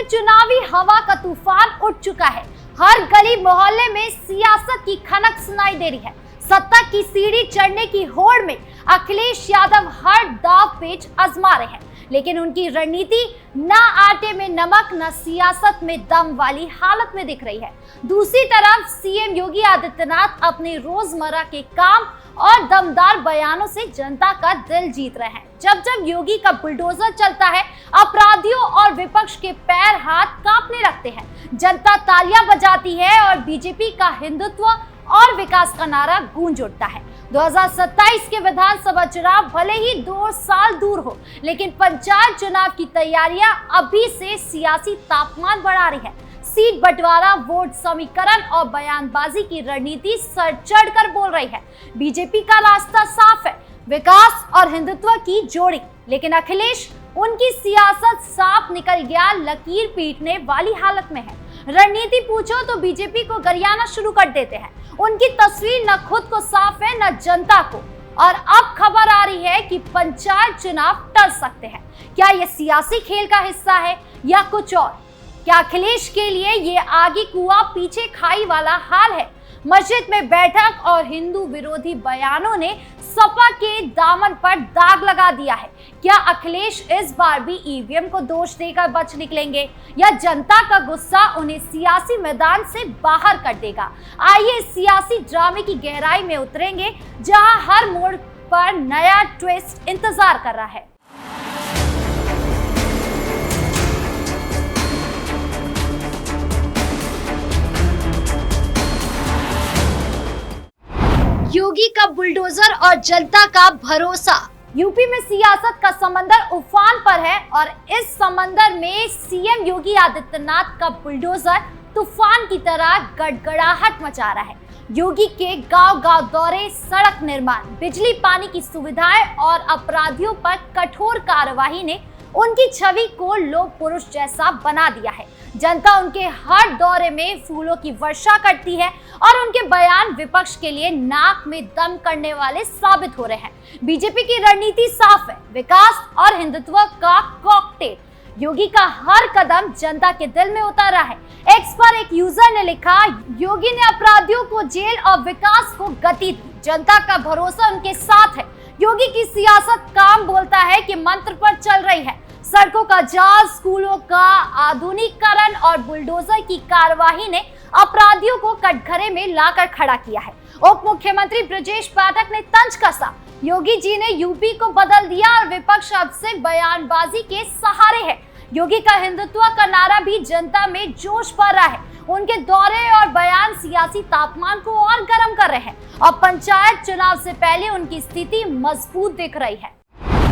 में चुनावी हवा का तूफान उठ चुका है। हर गली मोहल्ले में सियासत की खनक सुनाई दे रही है। सत्ता की सीढ़ी चढ़ने की होड़ में अखिलेश यादव हर दाव पेच आजमा रहे हैं, लेकिन उनकी रणनीति न आटे में नमक न सियासत में दम वाली हालत में दिख रही है। दूसरी तरफ सीएम योगी आदित्यनाथ अपने रोजमर्रा के काम और दमदार बयानों से जनता का दिल जीत रहे हैं। जब जब योगी का बुलडोजर चलता है, अपराधियों और विपक्ष के पैर हाथ कांपने लगते हैं, जनता तालियां बजाती है और बीजेपी का हिंदुत्व और विकास का नारा गूंज उठता है। 2027 के विधानसभा चुनाव भले ही 2 साल दूर हो, लेकिन पंचायत चुनाव की तैयारियां अभी से सियासी तापमान बढ़ा रही है। सीट बंटवारा, वोट समीकरण और बयानबाजी की रणनीति सर चढ़कर बोल रही है। बीजेपी का रास्ता साफ है, विकास और हिंदुत्व की जोड़ी, लेकिन अखिलेश उनकी सियासत साफ निकल गया लकीर पीटने वाली हालत में है। रणनीति पूछो तो बीजेपी को गरियाना शुरू कर देते हैं। उनकी तस्वीर न खुद को साफ है न जनता को, और अब खबर आ रही है कि पंचायत चुनाव टल सकते हैं। क्या ये सियासी खेल का हिस्सा है या कुछ और? क्या अखिलेश के लिए ये आगे कुआं पीछे खाई वाला हाल है? मस्जिद में बैठक और हिंदू विरोधी बयानों ने सपा के दामन पर दाग लगा दिया है। क्या अखिलेश इस बार भी ईवीएम को दोष देकर बच निकलेंगे या जनता का गुस्सा उन्हें सियासी मैदान से बाहर कर देगा? आइए इस सियासी ड्रामे की गहराई में उतरेंगे, जहां हर मोड़ पर नया ट्विस्ट इंतजार कर रहा है। योगी का बुलडोजर और जनता का भरोसा। यूपी में सियासत का समंदर उफान पर है और इस समंदर में सीएम योगी आदित्यनाथ का बुलडोजर तूफान की तरह गड़गड़ाहट मचा रहा है। योगी के गांव-गांव दौरे, सड़क निर्माण, बिजली पानी की सुविधाएं और अपराधियों पर कठोर कार्यवाही ने उनकी छवि को लोक पुरुष जैसा बना दिया है। जनता उनके हर दौरे में फूलों की वर्षा करती है और उनके बयान विपक्ष के लिए नाक में दम करने वाले साबित हो रहे हैं। बीजेपी की रणनीति साफ है, विकास और हिंदुत्व का कॉकटेल। योगी का हर कदम जनता के दिल में उतर रहा है। एक्स पर एक यूजर ने लिखा, योगी ने अपराधियों को जेल और विकास को गति दी, जनता का भरोसा उनके साथ है। योगी की सियासत काम बोलता है कि मंत्र पर चल रही है। सड़कों का जाल, स्कूलों का आधुनिकीकरण और बुलडोजर की कार्यवाही ने अपराधियों को कटघरे में लाकर खड़ा किया है। उप मुख्यमंत्री ब्रजेश पाठक ने तंज कसा, योगी जी ने यूपी को बदल दिया और विपक्ष अब से बयानबाजी के सहारे है। योगी का हिंदुत्व का नारा भी जनता में जोश भर रहा है। उनके दौरे और बयान सियासी तापमान को और गर्म कर रहे हैं और पंचायत चुनाव से पहले उनकी स्थिति मजबूत दिख रही है।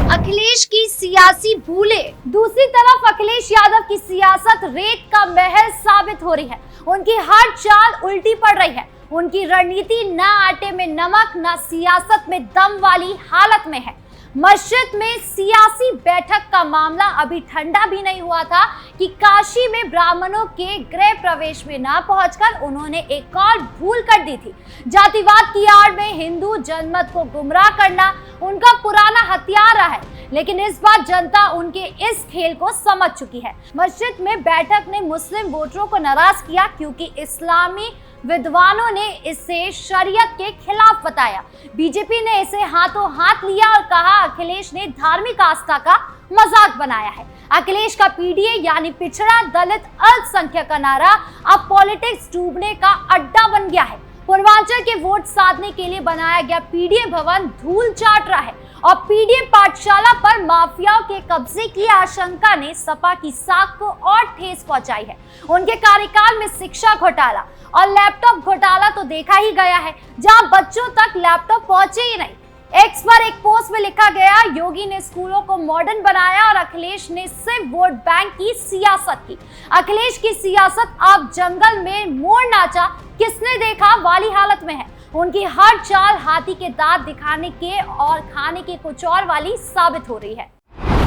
अखिलेश की सियासी भूलें। दूसरी तरफ अखिलेश यादव की सियासत रेत का महल साबित हो रही है। उनकी हर चाल उल्टी पड़ रही है। उनकी रणनीति न आटे में नमक न सियासत में दम वाली हालत में है। मस्जिद में सियासी बैठक का मामला अभी ठंडा भी नहीं हुआ था कि काशी में ब्राह्मणों के गृह प्रवेश में न पहुंचकर उन्होंने एक और भूल कर दी थी। जातिवाद की आड़ में हिंदू जनमत को गुमराह करना उनका पुराना हथियार रहा है, लेकिन इस बार जनता उनके इस खेल को समझ चुकी है। मस्जिद में बैठक ने मुस्लिम वोटरों को नाराज किया क्योंकि इस्लामी विद्वानों ने इसे शरीयत के खिलाफ बताया। बीजेपी ने इसे हाथों हाथ लिया और कहा अखिलेश ने धार्मिक आस्था का मजाक बनाया है। अखिलेश का पीडीए यानी पिछड़ा दलित अल्पसंख्यक का नारा अब पॉलिटिक्स डूबने का अड्डा बन गया है। पूर्वांचल के वोट साधने के लिए बनाया गया पीडीए भवन धूल चाट रहा है और पीडीए पाठशाला पर माफियाओं के कब्जे की आशंका ने सपा की साख को और ठेस पहुंचाई है। उनके कार्यकाल में शिक्षा घोटाला और लैपटॉप घोटाला तो देखा ही गया है, जहां बच्चों तक लैपटॉप पहुंचे ही नहीं। एक्स पर एक पोस्ट में लिखा गया, योगी ने स्कूलों को मॉडर्न बनाया और अखिलेश ने सिर्फ वोट बैंक की सियासत की। अखिलेश की सियासत अब जंगल में मोर नाचा किसने देखा वाली हालत में है। उनकी हर चाल हाथी के दांत दिखाने के और खाने के कुछ और वाली साबित हो रही है।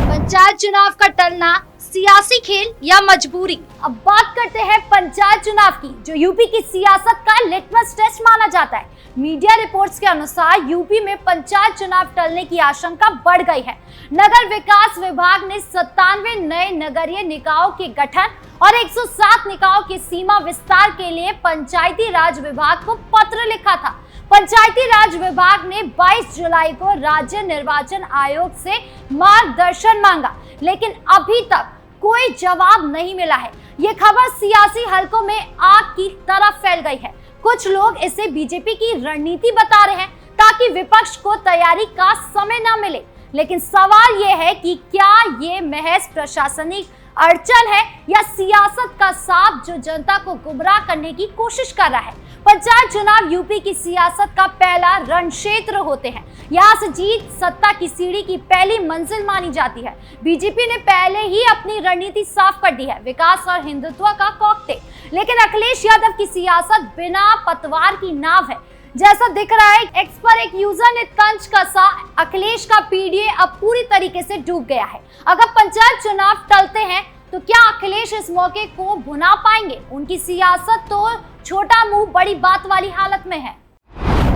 पंचायत चुनाव का टलना सियासी खेल या मजबूरी? अब बात करते हैं पंचायत चुनाव की, जो यूपी की सियासत का लिटमस टेस्ट माना जाता है। मीडिया रिपोर्ट्स के अनुसार यूपी में पंचायत चुनाव टलने की आशंका बढ़ गई है। नगर विकास विभाग ने 97 नए नगरीय निकायों के गठन और 107 निकायों की सीमा विस्तार के लिए पंचायती राज विभाग को पत्र लिखा था। पंचायती राज विभाग ने 22 जुलाई को राज्य निर्वाचन आयोग से मार्गदर्शन मांगा, लेकिन अभी तक कोई जवाब नहीं मिला है। ये खबर सियासी हलकों में आग की तरह फैल गई है। कुछ लोग इसे बीजेपी की रणनीति बता रहे हैं ताकि विपक्ष को तैयारी का समय न मिले, लेकिन सवाल ये है कि क्या ये महज प्रशासनिक अड़चन है या सियासत का सांप जो जनता को गुमराह करने की कोशिश कर रहा है। पंचायत चुनाव यूपी की सियासत का पहला रण क्षेत्र होते हैं। यहाँ से जीत सत्ता की सीढ़ी की पहली मंजिल मानी जाती है। बीजेपी ने पहले ही अपनी रणनीति साफ कर दी है, विकास और हिंदुत्व का कॉकटेल। लेकिन अखिलेश यादव की सियासत बिना पतवार की नाव है। जैसा दिख रहा है, एक्स पर एक यूजर ने तंज कसा, अखिलेश का पीडीए अब पूरी तरीके से डूब गया है। अगर पंचायत चुनाव टलते हैं तो क्या अखिलेश इस मौके को भुना पाएंगे? उनकी सियासत तो छोटा मुंह बड़ी बात वाली हालत में है।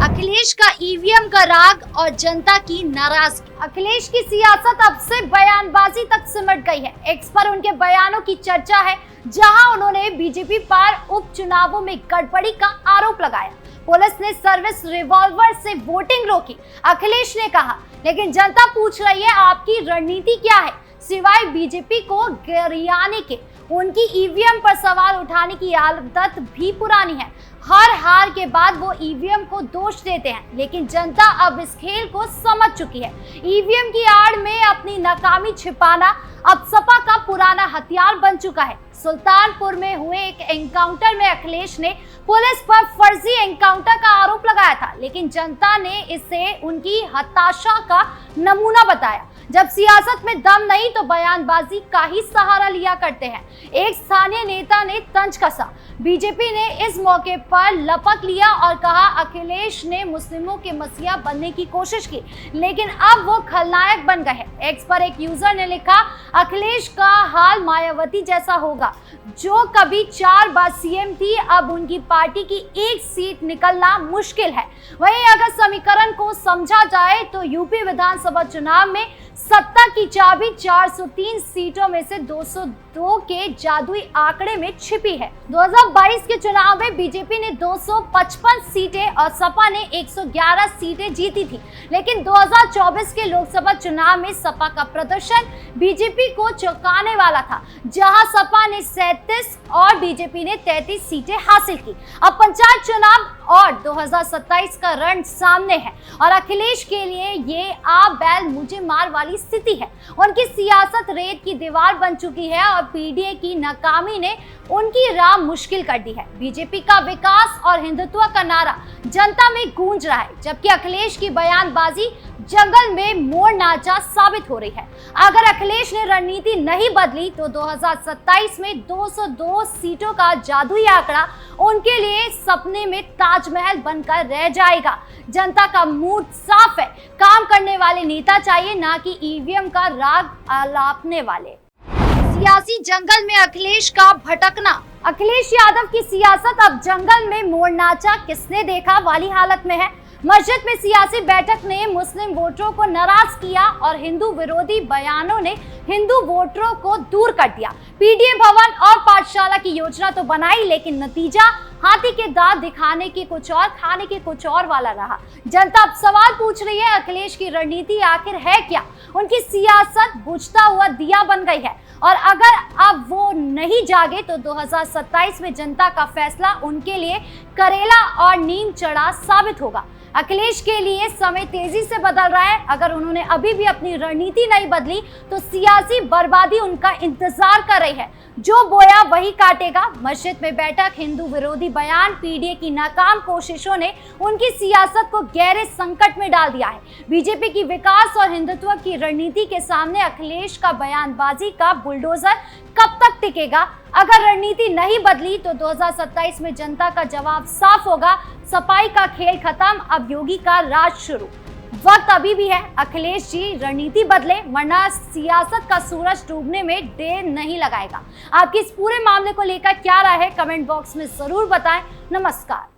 अखिलेश का ईवीएम का राग और जनता की नाराजगी। अखिलेश की सियासत अब से बयानबाजी तक सिमट गई है। एक्स पर उनके बयानों की चर्चा है, जहां उन्होंने बीजेपी पर उपचुनावों में गड़बड़ी का आरोप लगाया। पुलिस ने सर्विस रिवॉल्वर से वोटिंग रोकी, अखिलेश ने कहा, लेकिन जनता पूछ रही है आपकी रणनीति क्या है सिवाय बीजेपी को गरियाने के। उनकी ईवीएम पर सवाल उठाने की आदत भी पुरानी है। हर हार के बाद वो ईवीएम को दोष देते हैं, लेकिन जनता अब इस खेल को समझ चुकी है। ईवीएम की आड़ में अपनी नाकामी छिपाना अब सपा का पुराना हथियार बन चुका है। सुल्तानपुर में हुए एक एनकाउंटर में अखिलेश ने पुलिस पर फर्जी एनकाउंटर का आरोप लगाया था, लेकिन जनता ने इसे उनकी हताशा का नमूना बताया। जब सियासत में दम नहीं तो बयानबाजी का ही सहारा लिया करते हैं। एक स्थानीय नेता ने तंज कसा, बीजेपी ने इस मौके पर लपक लिया और कहा अखिलेश ने मुस्लिमों के मसीहा बनने की कोशिश की, लेकिन अब वो खलनायक बन गए हैं। एक्स पर एक यूजर ने लिखा, अखिलेश का हाल मायावती जैसा होगा, जो कभी 4 बार सीएम थी, अब उनकी पार्टी की एक सीट निकलना मुश्किल है। वहीं अगर समीकरण को समझा जाए तो यूपी विधानसभा चुनाव में सत्ता की चाबी 403 सीटों में से 202 के जादुई आंकड़े में छिपी है। 2022 के चुनाव में बीजेपी ने 255 सीटें और सपा ने 111 सीटें जीती थी, लेकिन 2024 के लोकसभा चुनाव में सपा का प्रदर्शन बीजेपी को चौंकाने वाला था, जहां सपा ने 37 और बीजेपी ने 33 सीटें हासिल की। अब पंचायत चुनाव और 2027 का रण सामने है और अखिलेश के लिए ये आप बैल मुझे मार वाली स्थिति है। उनकी सियासत रेत की दीवार बन चुकी है और पीडीए की नाकामी ने उनकी राह मुश्किल कर दी है। बीजेपी का विकास और हिंदुत्व का नारा जनता में गूंज रहा है, जबकि अखिलेश की बयानबाजी जंगल में मोर नाचा साबित हो रही है। अगर अखिलेश ने रणनीति नहीं बदली तो 2027 में 202 सीटों का जादुई आंकड़ा उनके लिए सपने में ताजमहल बनकर रह जाएगा। जनता का मूड साफ है, काम करने वाले नेता चाहिए, ना कि ईवीएम का राग आलापने वाले। सियासी जंगल में अखिलेश का भटकना। अखिलेश यादव की सियासत अब जंगल में मोर नाचा किसने देखा वाली हालत में है। मस्जिद में सियासी बैठक ने मुस्लिम वोटरों को नाराज किया और हिंदू विरोधी बयानों ने हिंदू वोटरों को दूर कर दिया। पीडीए भवन और पाठशाला की योजना तो बनाई, लेकिन नतीजा हाथी के दांत दिखाने के कुछ और, खाने के कुछ और वाला रहा। जनता अब सवाल पूछ रही है, अखिलेश की रणनीति आखिर है क्या? उनकी सियासत बुझता हुआ दिया बन गई है और अगर अब वो नहीं जागे तो 2027 में जनता का फैसला उनके लिए करेला और नीम चढ़ा साबित होगा। अखिलेश के लिए समय तेजी से बदल रहा है। अगर उन्होंने अभी भी अपनी रणनीति नहीं बदली तो सियासी बर्बादी उनका इंतजार कर रही है। जो बोया वही काटेगा। मस्जिद में बैठक, हिंदू विरोधी बयान, पीडीए की नाकाम कोशिशों ने उनकी सियासत को गहरे संकट में डाल दिया है। बीजेपी की विकास और हिंदुत्व की रणनीति के सामने अखिलेश का बयानबाजी का बुलडोजर कब तक टिकेगा? अगर रणनीति नहीं बदली तो 2027 में जनता का जवाब साफ होगा। सफाई का खेल खत्म, अब योगी का राज शुरू। वक्त अभी भी है, अखिलेश जी रणनीति बदले, वरना सियासत का सूरज डूबने में देर नहीं लगाएगा। आपकी इस पूरे मामले को लेकर क्या राय है, कमेंट बॉक्स में जरूर बताएं। नमस्कार।